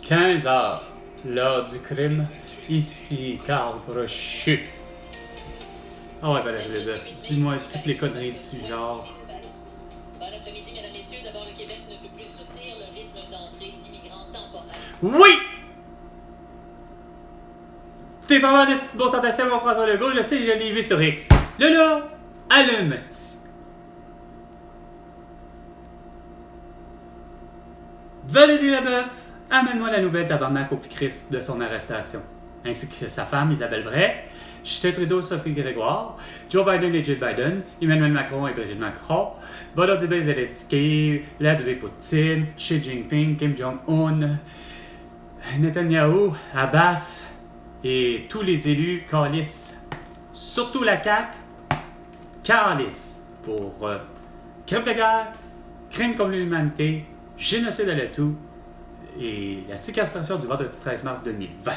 15 heures, l'heure du crime. Ici, Carl Brochu. Ah ouais, ben là, dis-moi toutes les conneries du genre. Bon après-midi, mesdames, messieurs. D'abord, le Québec ne peut plus soutenir le rythme d'entrée d'immigrants temporaires. Oui! C'est vraiment le petit bon sensation, mon François Legault. Je sais, je l'ai vu sur X. Là, allume, esti. Valérie Leboeuf, amène-moi la nouvelle tabarnak au Christ de son arrestation. Ainsi que sa femme, Isabelle Bray, Justin Trudeau, Sophie Grégoire, Joe Biden et Jill Biden, Emmanuel Macron et Brigitte Macron, Volodymyr Zelensky, Vladimir Poutine, Xi Jinping, Kim Jong-un, Netanyahu, Abbas et tous les élus calices. Surtout la CAQ, calice pour crime de guerre, crime contre l'humanité, génocide à l'atout et la séquestration du vendredi 13 mars 2020.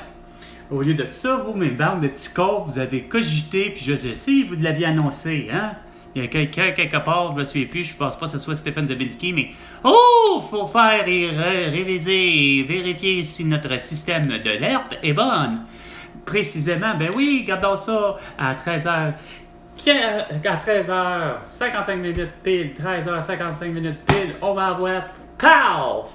Au lieu de ça, vous, mes bandes de petits corps, vous avez cogité, puis je sais, vous l'aviez annoncé, hein? Il y a quelqu'un, quelque part, je ne me souviens plus, je pense pas que ce soit Stephen Zabinski, mais oh, faut faire et réviser et vérifier si notre système d'alerte est bonne. Précisément, ben oui, regardons ça à 13h. À 13h55 minutes pile, 13h55 minutes pile, on va avoir PAF!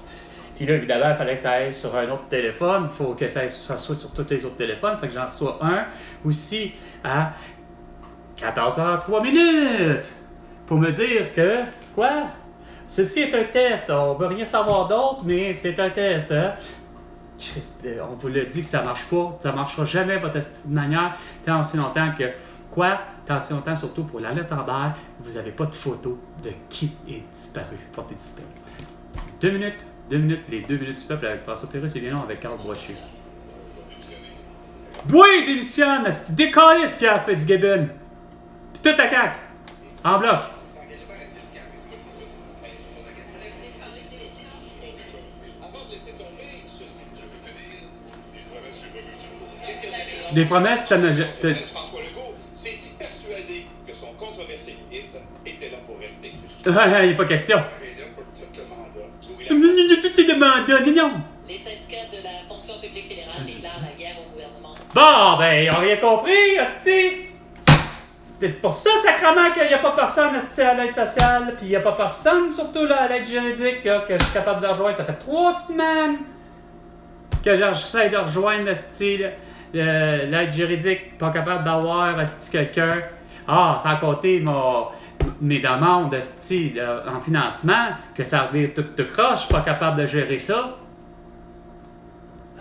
Puis là, évidemment, il fallait que ça aille sur un autre téléphone. Il faut que ça soit sur tous les autres téléphones. Fait que j'en reçois un aussi à 14h03 minutes. Pour me dire que, quoi? Ceci est un test. On veut rien savoir d'autre, mais c'est un test. Hein? Christ, on vous l'a dit que ça marche pas. Ça marchera jamais, votre style de manière, tant aussi longtemps que, quoi? Tant aussi longtemps, surtout pour la lettre en l'air, vous n'avez pas de photo de qui est disparu, porté disparu. 2 minutes, les 2 minutes du peuple avec François Pérusse et bien non avec Carl Brochu. Oui, démissionne! C'est décaliste, Pierre Fitzgibbon! Puis toute la CAQ! En bloc! Des promesses, t'en as... François Legault s'est dit persuadé que son controversé ministre était là pour rester. Il n'y a pas question. Il est là pour tout le mandat. Tout est demandé, non! Les syndicats de la fonction publique fédérale déclarent la guerre au gouvernement. Bon, ben, on a rien compris, hostie! C'est peut-être pour ça, sacrément, qu'il n'y a pas personne, hostie, à l'aide sociale, puis il n'y a pas personne, surtout, là, à l'aide juridique, là, que je suis capable de rejoindre. Ça fait 3 semaines que j'essaie de rejoindre, hostie, l'aide juridique, pas capable d'avoir, hostie, quelqu'un. Ah, sans compter mes demandes, hostie, en financement, que ça revient tout croche, pas capable de gérer ça.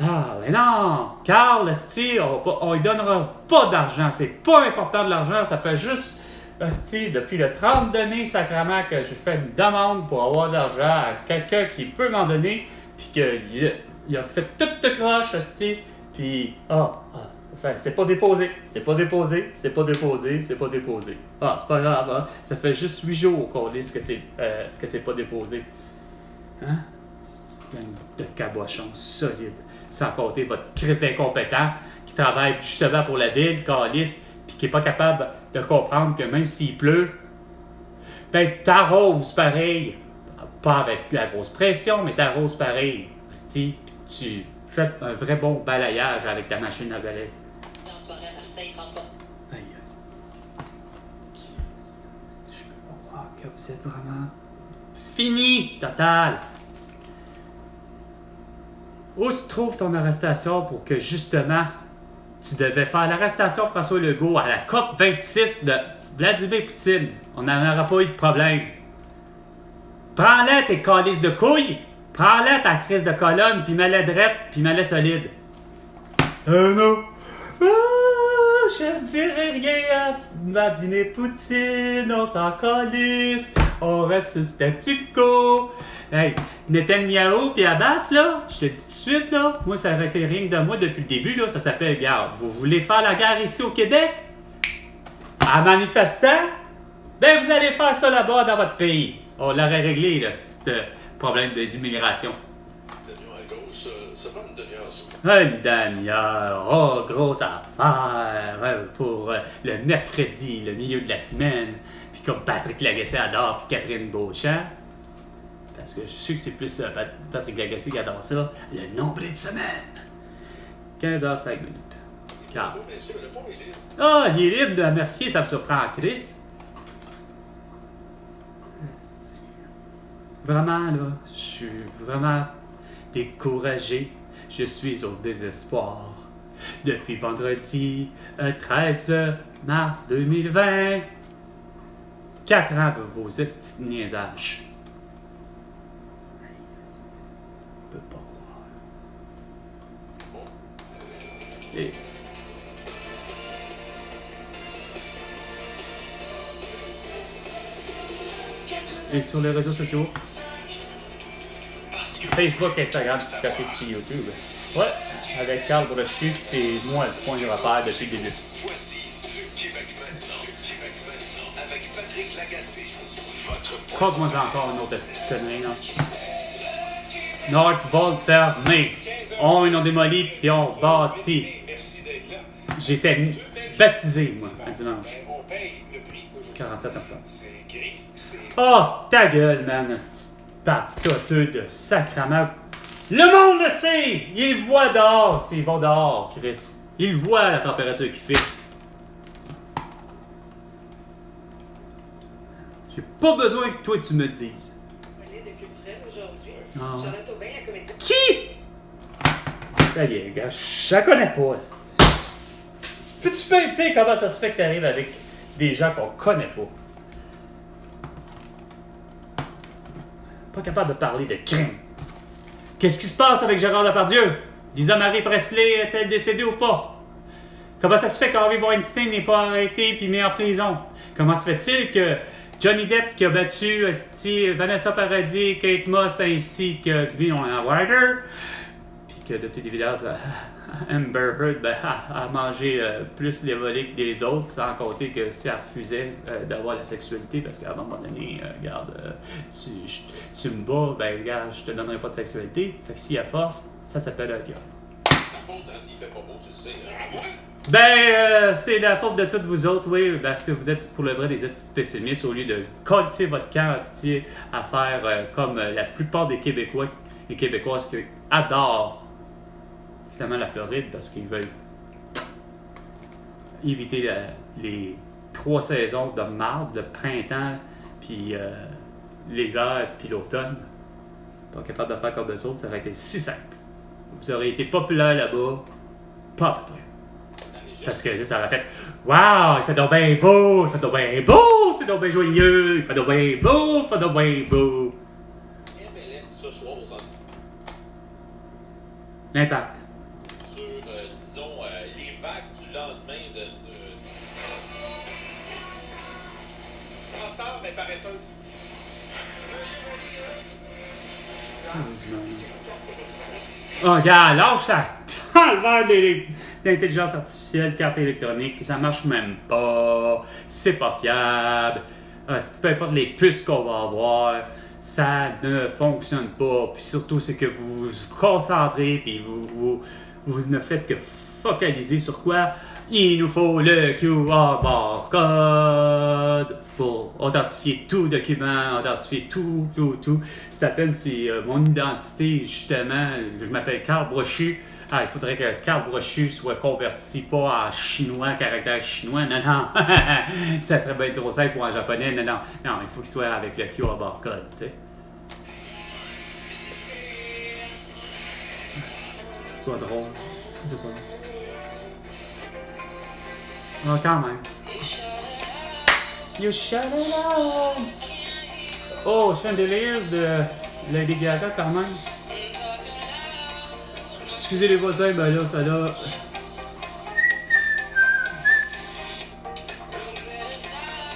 Ah, mais non! Carl, hostie, on lui donnera pas d'argent. C'est pas important de l'argent. Ça fait juste, hostie, depuis le 32 mai, sacrément, que je fais une demande pour avoir de l'argent à quelqu'un qui peut m'en donner, puis qu'il a fait tout de croche, hostie, puis c'est pas déposé. C'est pas déposé. C'est pas déposé. Ah, c'est pas grave, hein? Ça fait juste 8 jours qu'on dit que c'est pas déposé. Hein? C'est une gang de cabochons solides. Sans compter votre crise d'incompétent qui travaille justement pour la ville, calice, puis qui n'est pas capable de comprendre que même s'il pleut, ben t'arroses pareil. Pas avec la grosse pression, mais t'arroses pareil. Puis tu fais un vrai bon balayage avec ta machine à balai. En soirée à Marseille, transport. Aïe, je peux pas croire que vous êtes vraiment fini, total. Où se trouve ton arrestation pour que, justement, tu devais faire l'arrestation de François Legault à la COP 26 de Vladimir Poutine? On n'en aura pas eu de problème. Prends-la tes calices de couilles, prends-la ta crise de colonne, puis mets-la drette, puis mets-la solide. Non. Je ne dirai rien à Vladimir Poutine, on s'en calisse, on reste sur statu quo. Hey, Netanyahu pis Abbas, là, je te dis tout de suite, là, moi, ça aurait été rien que de moi depuis le début, là, ça s'appelle guerre. Vous voulez faire la guerre ici au Québec? En manifestant? Ben, vous allez faire ça là-bas dans votre pays. On l'aurait réglé, là, ce petit problème d'immigration. Une demi-heure, oh, grosse affaire pour le mercredi, le milieu de la semaine. Puis comme Patrick Lagacé adore, puis Catherine Beauchamp. parce que je sais que c'est plus Patrick Lagacé qui adore ça. Le nombril de semaine. 15h05. Car... Oh, bien sûr, le pont est libre. Ah, il est libre de Mercier, ça me surprend à Chris. Vraiment, là, je suis vraiment découragé. Je suis au désespoir. Depuis vendredi 13 mars 2020. 4 ans de vos estis de niaisages. Je peux pas croire. Et sur les réseaux sociaux, Facebook, Instagram, TikTok et puis YouTube. Ouais, avec Carl Brochu, c'est moi le point de repère depuis le début. Voici le Québec maintenant, avec Patrick Lagacé. Votre Croque-moi encore une autre petite connerie, là. Northvolt fermé. On a démoli puis on bâti. Merci d'être là. J'étais baptisé, moi, un dimanche. On paye le prix aujourd'hui. 47 octobre. C'est gris, c'est... Oh, ta gueule, man, ce patoteux de sacrament. Le monde le sait! Il voit dehors, s'il va dehors, Chris. Il voit la température qu'il fait. J'ai pas besoin que toi tu me le dises. L'aide culturelle aujourd'hui. Ah. Charlotte Aubin, la comédienne. Qui? Ça y est, gars, je la connais pas, c'ti. Peux-tu pas, tu sais, comment ça se fait que t'arrives avec des gens qu'on connaît pas? Pas capable de parler de crime. Qu'est-ce qui se passe avec Gérard Depardieu? Lisa Marie Presley est-elle décédée ou pas? Comment ça se fait qu'Harvey Weinstein n'est pas arrêté puis mis en prison? Comment se fait-il que Johnny Depp qui a battu Vanessa Paradis, Kate Moss ainsi que lui, on a un Ryder, puis que de toute évidence, Amber Heard a mangé plus les volets que des autres, sans compter que si elle refusait d'avoir la sexualité, parce qu'à un moment donné, regarde, tu me bats, ben regarde, je te donnerai pas de sexualité. Fait que si à force, ça s'appelle un viol. Ta faute, hein, s'il fait pas beau, tu le sais. Hein? Ouais. Ben, c'est la faute de toutes vous autres, oui, parce que vous êtes pour le vrai des pessimistes au lieu de coller votre camp à faire comme la plupart des Québécois et Québécoises qui adorent finalement la Floride parce qu'ils veulent éviter les 3 saisons de marde, le printemps, puis l'hiver, puis l'automne. Pas capable de faire comme eux autres, ça aurait été si simple. Vous aurez été populaire là-bas, pas à peu près. Parce que là, ça aurait fait waouh, il fait donc bien beau, il fait donc bien beau, c'est donc bien joyeux, il fait donc bien beau, il fait donc bien beau. MLS ce soir aux Antilles. L'impact. Sur, disons, les vagues du lendemain de ce... En star, mais paresseuse. Sérieusement. Oh, regarde, lâche la l'intelligence artificielle, carte électronique, ça marche même pas, c'est pas fiable, peu importe les puces qu'on va avoir, ça ne fonctionne pas, puis surtout c'est que vous vous concentrez, puis vous ne faites que focaliser sur quoi? Il nous faut le QR barcode pour authentifier tout document, authentifier tout. C'est à peine si mon identité, justement, je m'appelle Carl Brochu. Il faudrait que Carl Brochu soit converti pas en chinois, caractère chinois. Non. Ça serait bien trop simple pour un japonais. Non, il faut qu'il soit avec le QR barcode, tu sais. C'est pas drôle. C'est pas drôle. Ah, quand même. You shut it up. Oh, Chandeliers de Lady Gaga, quand même. Excusez les voisins, ben là, ça là.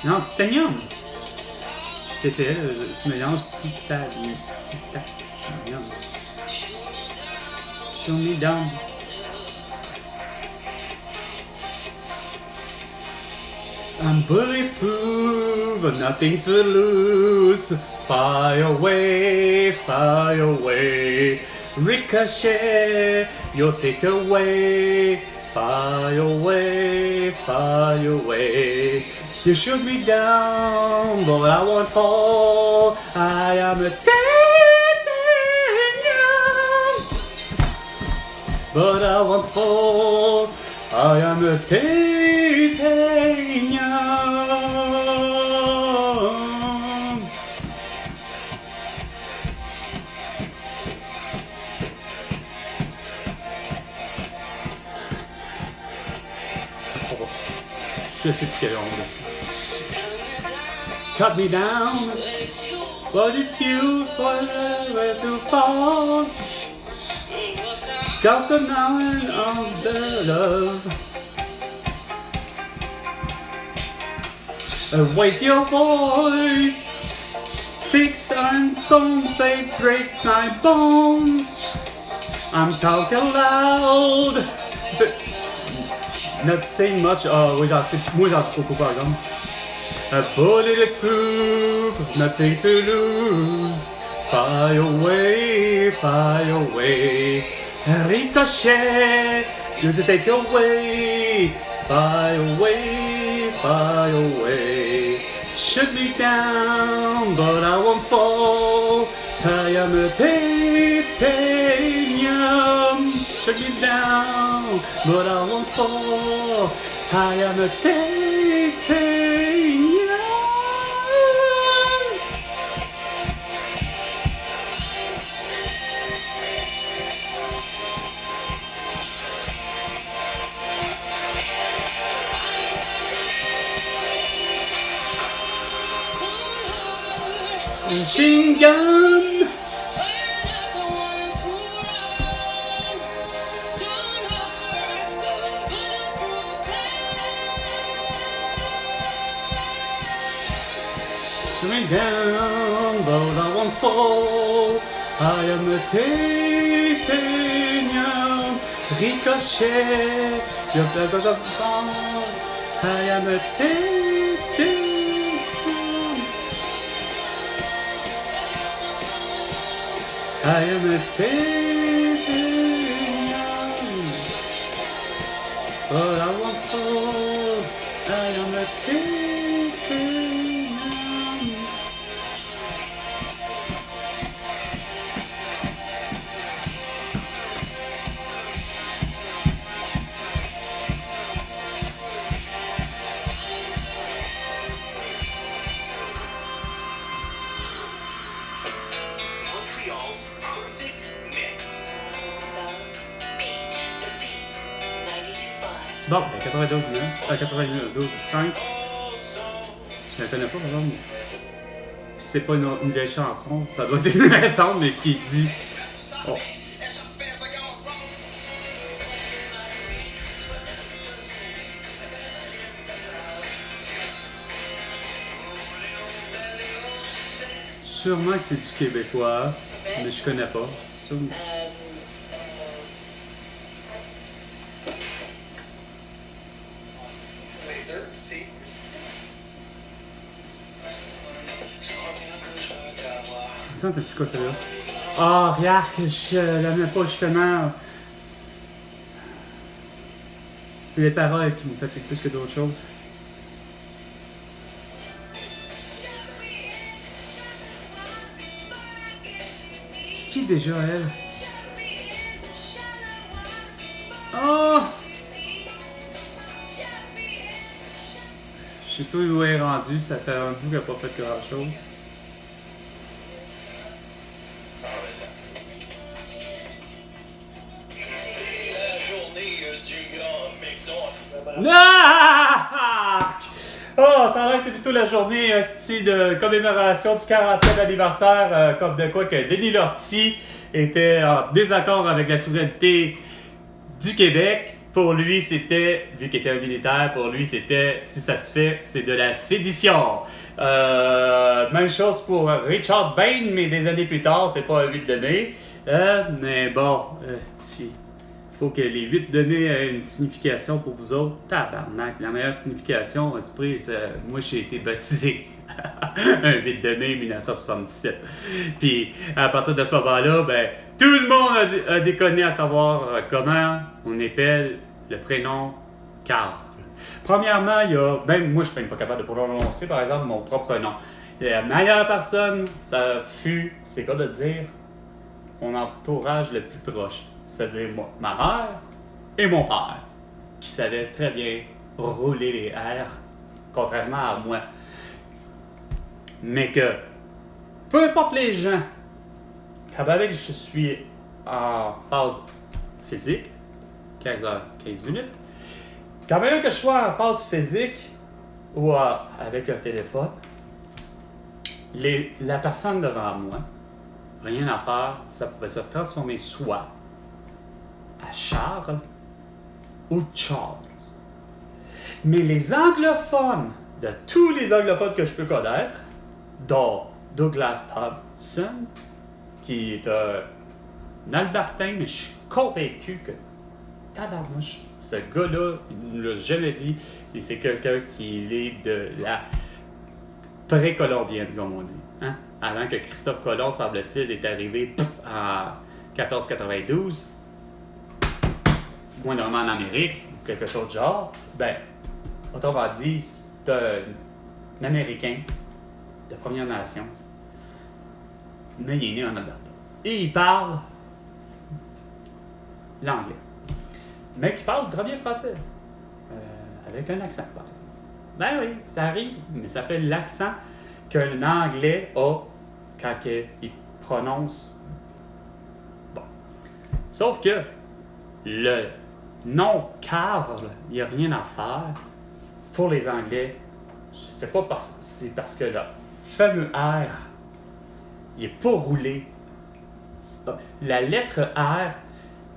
Non, titanium. Je t'étais, je mélange titanium. Show me down. I'm bulletproof, nothing to lose. Fire away, ricochet, you'll take away. Fire away, you shoot me down, but I won't fall. I am a but I won't fall. I am a titanium. Je sais plus quelle onde. Cut me down, but it's you forever to fall. Cause I'm now in under love. Raise your voice, sticks and stones they break my bones. I'm talking loud. Not saying much. Oui, moi j'en dis beaucoup par exemple. Bulletproof, nothing to lose. Fly away, fly away. Ricochet, you to take away. Fly away, fly away. Shoot me down, but I won't fall. I am a titanium. Shoot me down, but I won't fall. I am a titanium. Machine gun. Shoot me down, but I won't fall. I am a titanium. Ricochet, you're the fall. I am a titanium. I am a titanium, but I won't fall. I am a titanium. Montreal's perfect mix. The beat, 92.5. Bon, 92 minutes, 92,5. Je la connais pas, par exemple. Puis c'est pas une vieille chanson, ça doit être une récente, mais qui dit. Oh. Sûrement que c'est du québécois, mais je connais pas. Ça, c'est quoi celle-là? Ah, regarde, je l'aimais pas justement. C'est les paroles qui me fatiguent plus que d'autres choses. C'est qui déjà elle? Oh! Je sais pas où elle est rendue, ça fait un bout qu'elle n'a pas fait grand chose. Ah! Oh, ça a l'air que c'est plutôt la journée de commémoration du 40e anniversaire, comme de quoi que Denis Lortie était en désaccord avec la souveraineté du Québec. Pour lui, c'était, vu qu'il était un militaire, pour lui, c'était, si ça se fait, c'est de la sédition. Même chose pour Richard Bain, mais des années plus tard, c'est pas un 8 de mai. Mais bon, il faut que les 8 de mai aient une signification pour vous autres. Tabarnak, la meilleure signification, esprit, moi j'ai été baptisé un 8 de mai 1977. Puis à partir de ce moment-là, ben, tout le monde a déconné à savoir comment on appelle le prénom Carl. Premièrement, il y a, même moi je suis même pas capable de prononcer par exemple mon propre nom. La meilleure personne, ça fut, c'est quoi de dire, mon entourage le plus proche. c'est-à-dire ma mère et mon père, qui savaient très bien rouler les R, contrairement à moi. Mais que, peu importe les gens, quand avec je suis en phase physique, 15 minutes, quand même que je sois en phase physique ou avec un téléphone, la personne devant moi, rien à faire, ça pouvait se transformer soit à Charles ou Charles. Mais les anglophones, de tous les anglophones que je peux connaître, dont Douglas Thompson, qui est un Albertain, mais je suis convaincu que tabarnouche, ce gars-là, il ne l'a jamais dit, et c'est quelqu'un qui est de la précolombienne, comme on dit. Hein? Avant que Christophe Colomb, semble-t-il, est arrivé en 1492, moindrement en Amérique, ou quelque chose de genre, ben, autrement dit, c'est un Américain de Première Nation, mais il est né en Alberta. Et il parle l'anglais. Mais qui parle très bien français, avec un accent. Ben oui, ça arrive, mais ça fait l'accent qu'un Anglais a quand il prononce. Bon. Sauf que le nom Carl, il n'y a rien à faire pour les Anglais. Je ne sais pas, c'est parce que le fameux R, il n'est pas roulé. La lettre R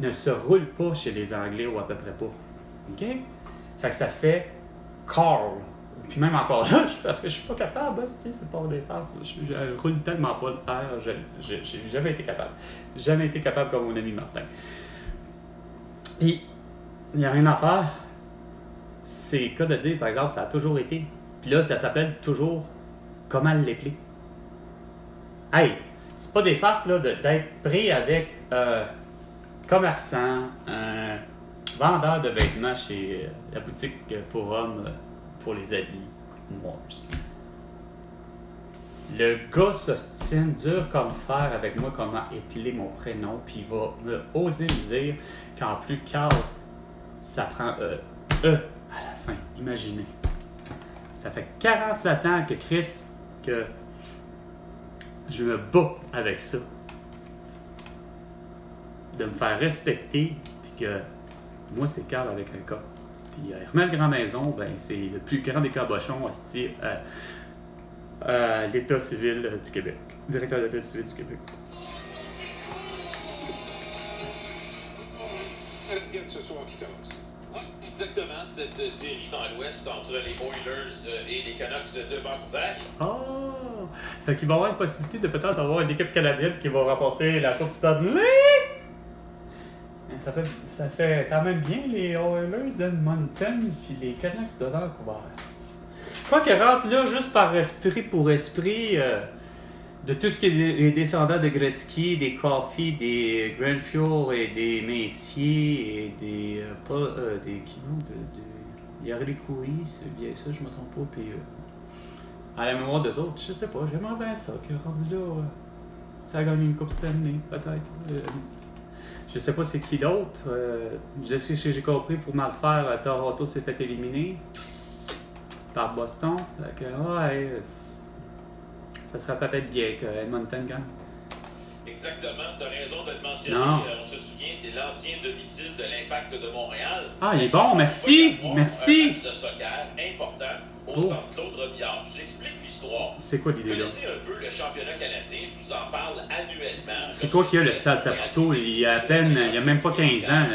ne se roule pas chez les Anglais ou à peu près pas. OK? Fait que ça fait Carl. Puis même encore là, parce que je suis pas capable, c'est pas des faces. Je roule tellement pas le R, j'ai jamais été capable. Jamais été capable comme mon ami Martin. Puis, il n'y a rien à faire. C'est le cas de dire, par exemple, ça a toujours été. Puis là, ça s'appelle toujours comment l'épeler. Hey, c'est pas des farces là, d'être pris avec un commerçant, un vendeur de vêtements chez la boutique pour hommes pour les habits Morse. Le gars s'ostine dur comme fer avec moi comment épeler mon prénom, puis il va me oser me dire qu'en plus Carl, ça prend E à la fin. Imaginez. Ça fait 47 ans que Chris, que je me bats avec ça. De me faire respecter, puis que moi, c'est Carl avec un K. Puis Hermel Grand Maison, ben, c'est le plus grand des cabochons à l'État civil du Québec. Directeur de l'État civil du Québec. Tiens, ce soir qui commence. Oui, exactement. Cette série dans l'Ouest entre les Oilers et les Canucks de Vancouver. Oh! Fait qu'il va y avoir une possibilité de peut-être avoir une équipe canadienne qui va remporter la Coupe Stanley! Ça fait quand même bien les Oilers d'Edmonton puis les Canucks de Vancouver. Je crois qu'il est rendu là juste par esprit pour esprit de tout ce qui est les descendants de Gretzky, des Coffey, des Grenfell et des Messier et des Yari Coury, c'est bien ça, je me trompe pas. Puis à la mémoire des autres, je sais pas, j'aimerais bien ça, que rendu là, ça a gagné une Coupe Stanley, peut-être. Je sais pas c'est qui d'autre. Je sais que j'ai compris pour mal faire, Toronto s'est fait éliminer par Boston. Fait que, ouais, ça serait peut-être bien que Edmonton gagne. Exactement, tu as raison de le mentionner. Non. On se souvient, c'est l'ancien domicile de l'Impact de Montréal. Ah, il est bon, merci, merci. Un match de soccer important au centre Claude Robillard. Je vous explique l'histoire. C'est quoi Vous l'idée là? connaissez un peu le championnat canadien, je vous en parle annuellement. C'est quoi qu'il y a le Stade Saputo? Il y a à peine, il y a même pas 15 ans,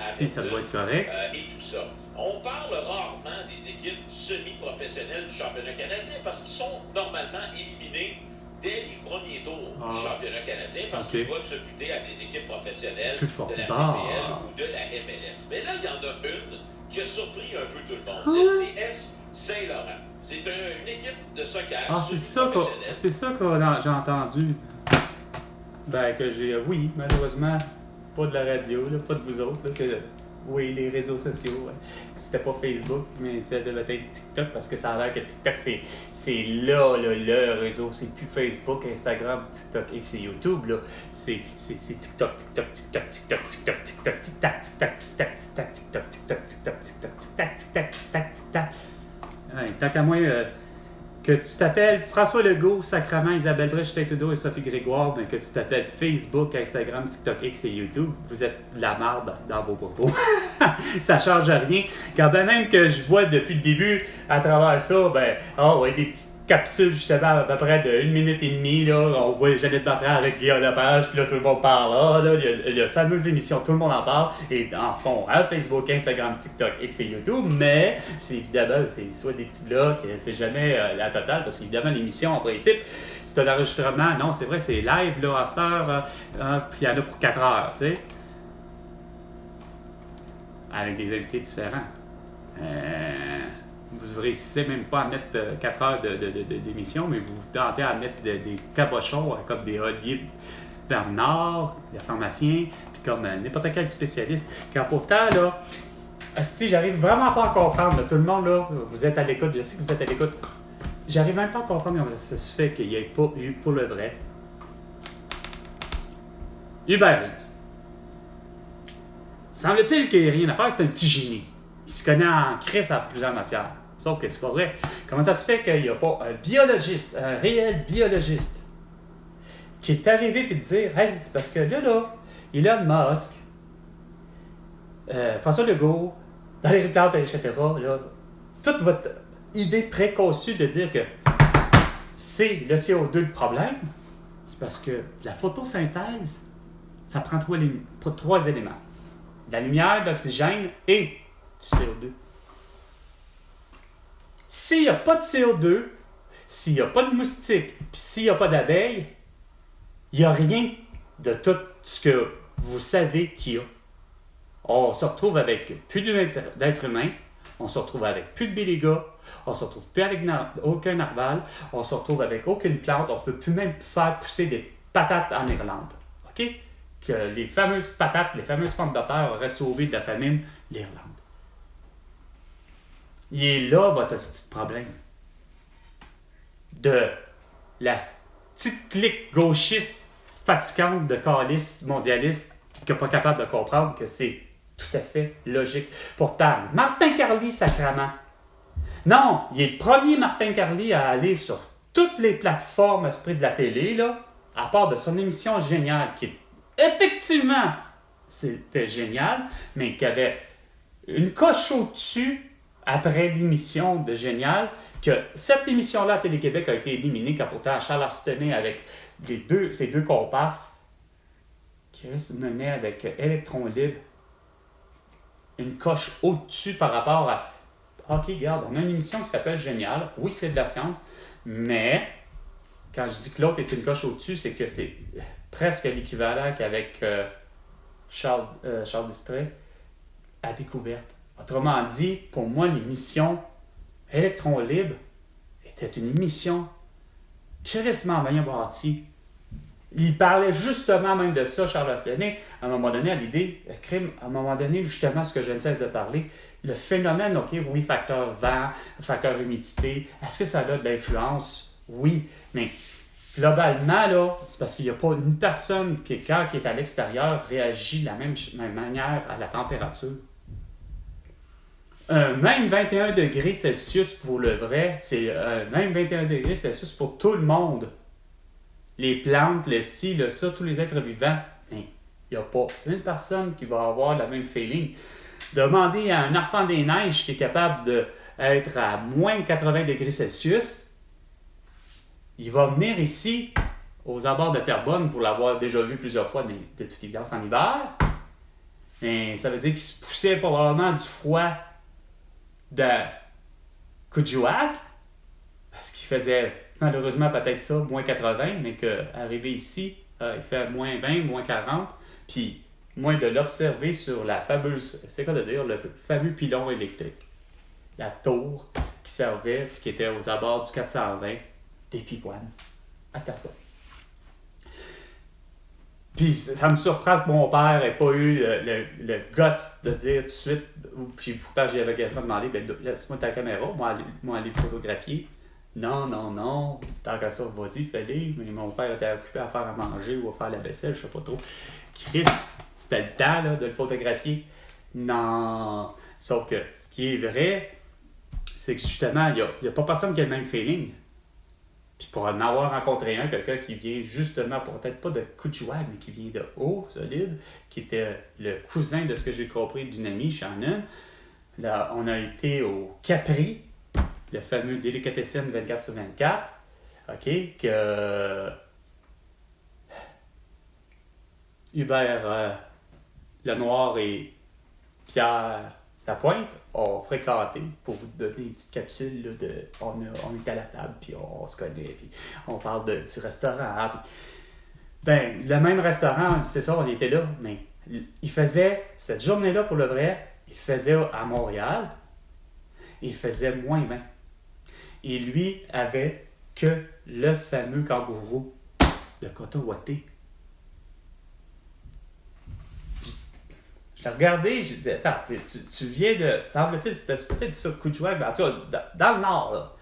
si ça doit être correct. Et tout ça. On parle rarement des équipes semi-professionnelles du championnat canadien parce qu'ils sont normalement éliminés dès les premiers tours du championnat canadien parce qu'ils doivent se buter à des équipes professionnelles Plus fort. de la CPL ou de la MLS. Mais là, il y en a une qui a surpris un peu tout le monde. Le CS Saint-Laurent. C'est une équipe de soccer. Ah, c'est ça que j'ai entendu. Ben, que j'ai. Oui, malheureusement, pas de la radio, là, pas de vous autres, là, que Oui, les réseaux sociaux. Ouais. C'était pas Facebook, mais ça devait être TikTok parce que ça a l'air que TikTok, c'est là, le réseau. C'est plus Facebook, Instagram, TikTok, X et YouTube. Là. C'est TikTok, TikTok, TikTok, TikTok, TikTok, TikTok, TikTok, TikTok, TikTok, TikTok, TikTok, TikTok, TikTok, TikTok, TikTok, TikTok, TikTok, TikTok. Tant qu'à moi, que tu t'appelles François Legault, Sacrament, Isabelle Brèche, Justin Trudeau et Sophie Grégoire, mais que tu t'appelles Facebook, Instagram, TikTok, X et YouTube, vous êtes de la merde dans vos propos. Ça change rien. Quand même que je vois depuis le début, à travers ça, des petites capsules justement à peu près de 1 minute et demie, là, on voit Jeannette Bertrand avec Guillaume Lepage, puis là tout le monde parle, là, il y a la fameuse émission, tout le monde en parle, et en fond, à Facebook, Instagram, TikTok, X et YouTube, mais c'est évidemment, c'est soit des petits blocs, c'est jamais la totale, parce qu'évidemment l'émission en principe, c'est un enregistrement, non c'est vrai, c'est live, là, à cette heure, puis il y en a pour 4 heures, tu sais, avec des invités différents. Vous ne réussissez même pas à mettre 4 heures d'émission, mais vous tentez à mettre des cabochons comme des Olivier Bernard, des pharmaciens, puis comme n'importe quel spécialiste. Quand pourtant, là, j'arrive vraiment pas à comprendre. Là, tout le monde, là, vous êtes à l'écoute, je sais que vous êtes à l'écoute. J'arrive même pas à comprendre comment ça se fait qu'il n'y ait pas eu pour le vrai Hubert Reeves. Semble-t-il qu'il n'y a rien à faire, c'est un petit génie. Il se connaît en crisse en plusieurs matières. Sauf que c'est pas vrai. Comment ça se fait qu'il n'y a pas un biologiste, un réel biologiste, qui est arrivé et de dire « Hey, c'est parce que là, Elon Musk, François Legault, Valérie Plante, etc., là, toute votre idée préconçue de dire que c'est le CO2 le problème, c'est parce que la photosynthèse, ça prend 3 éléments. De la lumière, de l'oxygène et du CO2. S'il n'y a pas de CO2, s'il n'y a pas de moustiques, puis s'il n'y a pas d'abeilles, il n'y a rien de tout ce que vous savez qu'il y a. On se retrouve avec plus d'êtres humains, on se retrouve avec plus de béligas, on se retrouve plus avec aucun narval, on se retrouve avec aucune plante, on ne peut plus même faire pousser des patates en Irlande. OK? Que les fameuses patates, les fameuses pommes de terre auraient sauvé de la famine l'Irlande. Il est là votre petit problème. De la petite clique gauchiste fatigante de calices mondialistes qui n'est pas capable de comprendre que c'est tout à fait logique. Pourtant, Martin Carly, sacrament. Non, il est le premier Martin Carly à aller sur toutes les plateformes esprit de la télé, là, à part de son émission géniale, qui effectivement, c'était génial, mais qui avait une coche au-dessus après l'émission de Génial, que cette émission-là à Télé-Québec a été éliminée, quand pourtant Charles Arsenault avec ses deux comparses, qui menaient avec Électron Libre, une coche au-dessus par rapport à OK, regarde, on a une émission qui s'appelle Génial, oui, c'est de la science, mais quand je dis que l'autre est une coche au-dessus, c'est que c'est presque l'équivalent qu'avec Charles Distrait à Découverte. Autrement dit, pour moi, l'émission Électron Libre était une émission crissement bien bâtie. Il parlait justement même de ça, Charles Arsenault, à un moment donné, à l'idée, à un moment donné, justement, ce que je ne cesse de parler, le phénomène, OK, oui, facteur vent, facteur humidité, est-ce que ça a de l'influence? Oui, mais globalement, là, c'est parce qu'il n'y a pas une personne qui, quand qui est à l'extérieur, réagit de la même manière à la température. Même 21 degrés Celsius pour le vrai, c'est même 21 degrés Celsius pour tout le monde. Les plantes, le ci, le ça, tous les êtres vivants. Mais il n'y a pas une personne qui va avoir le même feeling. Demandez à un enfant des neiges qui est capable d'être à moins de 80 degrés Celsius, il va venir ici, aux abords de Terrebonne, pour l'avoir déjà vu plusieurs fois, mais de toute évidence en hiver. Et ça veut dire qu'il se poussait probablement du froid de Coudjouac, parce qu'il faisait malheureusement peut-être ça, moins 80, mais qu'arrivé ici, il fait moins 20, moins 40, puis moins de l'observer sur la fameuse, c'est quoi de dire, le fameux pylône électrique. La tour qui servait, qui était aux abords du 420 des Pivoines, à Terrebonne. Puis ça me surprend que mon père n'ait pas eu le guts de dire tout de suite, puis pourtant j'y avais quasiment demandé, ben, laisse-moi ta caméra, moi aller te photographier. Non, tant qu'à ça, vas-y, fais-le. Mais mon père était occupé à faire à manger ou à faire la vaisselle, je sais pas trop. Chris, c'était le temps là, de le photographier. Non. Sauf que ce qui est vrai, c'est que justement, il n'y a pas personne qui a le même feeling. Puis pour en avoir rencontré quelqu'un qui vient justement, peut-être pas de Couchouag, mais qui vient de haut, solide, qui était le cousin de ce que j'ai compris d'une amie, Shannon. Là, on a été au Capri, le fameux Délicatessen 24/24, OK, que Hubert Lenoir et Pierre Lapointe ont fréquenté pour vous donner une petite capsule là, de on est à la table puis on se connaît puis on parle du restaurant puis, ben le même restaurant, c'est ça, on était là, mais il faisait cette journée-là pour le vrai, il faisait à Montréal, il faisait moins 20 et lui avait que le fameux kangourou de Cotahuaté. J'ai regardé, j'ai dit, attends, tu viens de. Semble-t-il, c'était peut-être ça, Couchouag, en tout cas, dans le nord,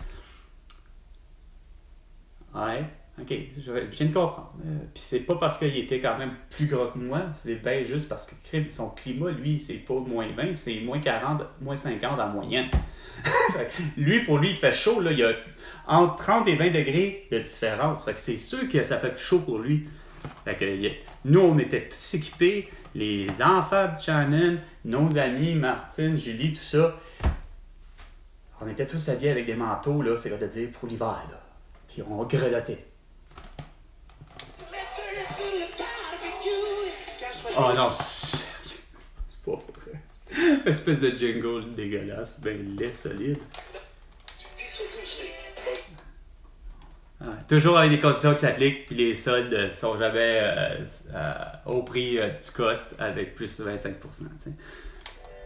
là. Ouais, ok, je viens de comprendre. Puis c'est pas parce qu'il était quand même plus gros que moi, c'est bien juste parce que son climat, lui, c'est pas moins 20, c'est moins 40, moins 50 en moyenne. Pour lui, il fait chaud, là, il y a entre 30 et 20 degrés de différence. Fait que c'est sûr que ça fait plus chaud pour lui. Fait que nous, on était tous équipés. Les enfants de Shannon, nos amis, Martine, Julie, tout ça, on était tous habillés avec des manteaux, là, c'est-à-dire pour l'hiver, là. Puis on grelottait. Oh non, c'est pas vrai. Espèce de jingle dégueulasse, ben laid, solide. Toujours avec des conditions qui s'appliquent, puis les soldes sont jamais au prix du cost avec plus de 25%. T'sais.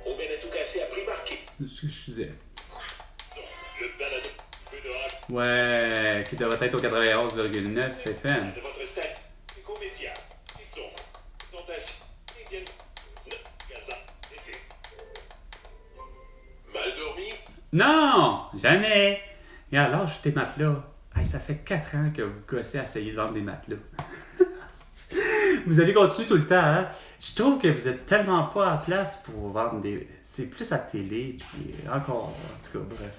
Au Benetou cassé à prix marqué. C'est ce que je disais. Le balado de rock Ouais, qui devrait être au 91,9 FM. de votre stade écomédia. Ils sont assis. Indienne. Gaza. Été. Mal dormi? Non, jamais. Regarde, lâche tes matelas. Hey, ça fait 4 ans que vous gossez à essayer de vendre des matelas. Vous allez continuer tout le temps, hein? Je trouve que vous êtes tellement pas à place pour vendre des... C'est plus à télé, puis encore, en tout cas, bref.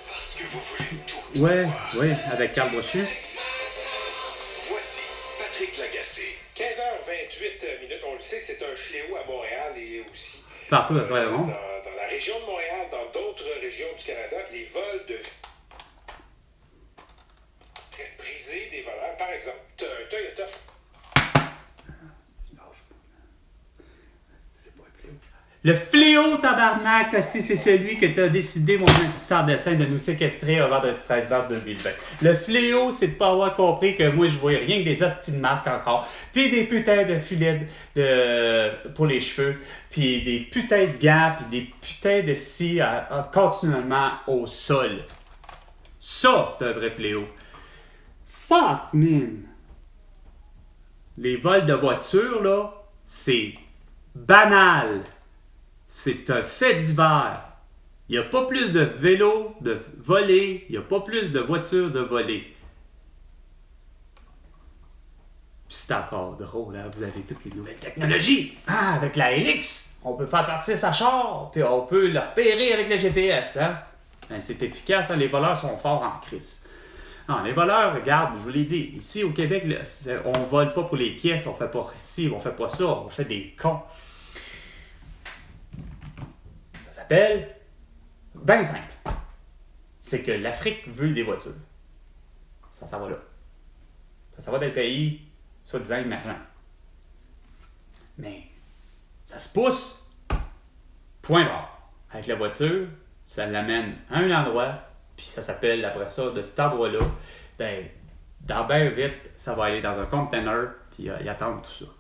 Parce que vous voulez tout Ouais, savoir. ouais, avec Carl Brochu. Voici Patrick Lagacé. 15h28, on le sait, c'est un fléau à Montréal et aussi Partout à travers le monde. dans la région de Montréal, dans d'autres régions du Canada, les vols de briser des voleurs. Par exemple, un Toyota. Le fléau, tabarnak, Costi, c'est celui que t'as décidé, mon investisseur de scène, de nous séquestrer au vendredi 13 mars 2020. Le fléau, c'est de pas avoir compris que moi, je voyais rien que des hosties de masques encore, puis des putains de filets pour les cheveux, puis des putains de gants, puis des putains de scie continuellement au sol. Ça, c'est un vrai fléau. Fuck, man! Les vols de voitures, là, c'est banal. C'est un fait divers. Il n'y a pas plus de vélos de volés, il n'y a pas plus de voitures de volées. Puis c'est encore drôle, hein? Vous avez toutes les nouvelles technologies. Ah, avec la Helix, on peut faire partir sa char, puis on peut le repérer avec le GPS. Hein? Ben, c'est efficace, hein? Les voleurs sont forts en crise. Non, les voleurs, regarde, je vous l'ai dit, ici au Québec, là, on ne vole pas pour les pièces, on fait pas ci, on fait pas ça, on fait des cons. Ça s'appelle bien simple. C'est que l'Afrique veut des voitures. Ça va là. Ça va des pays soi-disant émergents. Mais ça se pousse. Point barre. Avec la voiture, ça l'amène à un endroit, puis ça s'appelle après ça, de cet endroit-là, ben, dans bien vite, ça va aller dans un container, puis y attendre tout ça.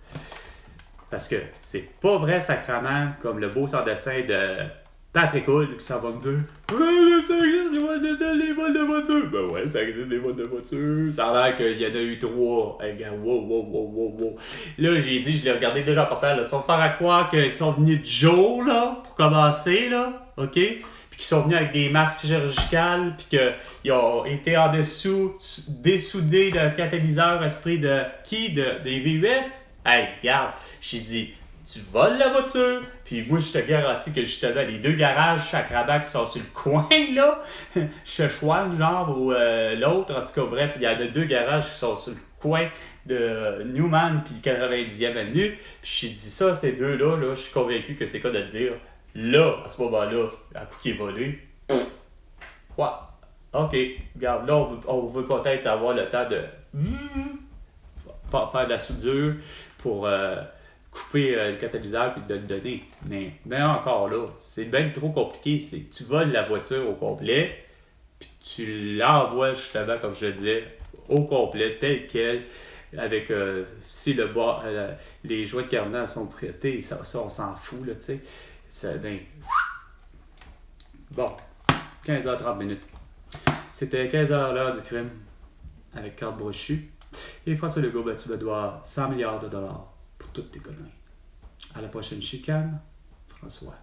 Parce que c'est pas vrai sacrement, comme le beau sans dessin de Très cool, que ça va me dire ouais, ça existe les vols de voiture. Ben ouais, ça existe les vols de voiture. Ça a l'air qu'il y en a eu 3. Hey, gars, wow. Là, j'ai dit, je l'ai regardé déjà par terre. Tu vas me faire à croire qu'ils sont venus de jour, là, pour commencer, là, OK? Puis qu'ils sont venus avec des masques chirurgicales, puis qu'ils ont été en dessous, dessoudés de catalyseur esprit de qui? Des VUS? Hey, regarde, j'ai dit. Tu voles la voiture, puis moi, je te garantis que justement, les 2 garages, chaque rabat qui sont sur le coin, là, Sheshwan, genre, ou l'autre, en tout cas, bref, il y en a 2 garages qui sont sur le coin de Newman, puis 90e Avenue, puis j'ai dit ça, ces 2-là, là, je suis convaincu que c'est quoi de dire, là, à ce moment-là, à coup qui est volé, ouais, ok, regarde, là, on veut peut-être avoir le temps de faire de la soudure pour couper le catalyseur et de le donner. Mais encore là, c'est bien trop compliqué. C'est que tu voles la voiture au complet, puis tu l'envoies justement, comme je le disais, au complet, tel quel, avec si le bas, les joints de cardan sont prêtés, ça on s'en fout, là, tu sais. Bon, 15h30 minutes. C'était 15h l'heure du crime, avec carte brochue. Et François Legault, ben, tu me dois 100 milliards de dollars pour toutes tes conneries. À la prochaine chicane, François.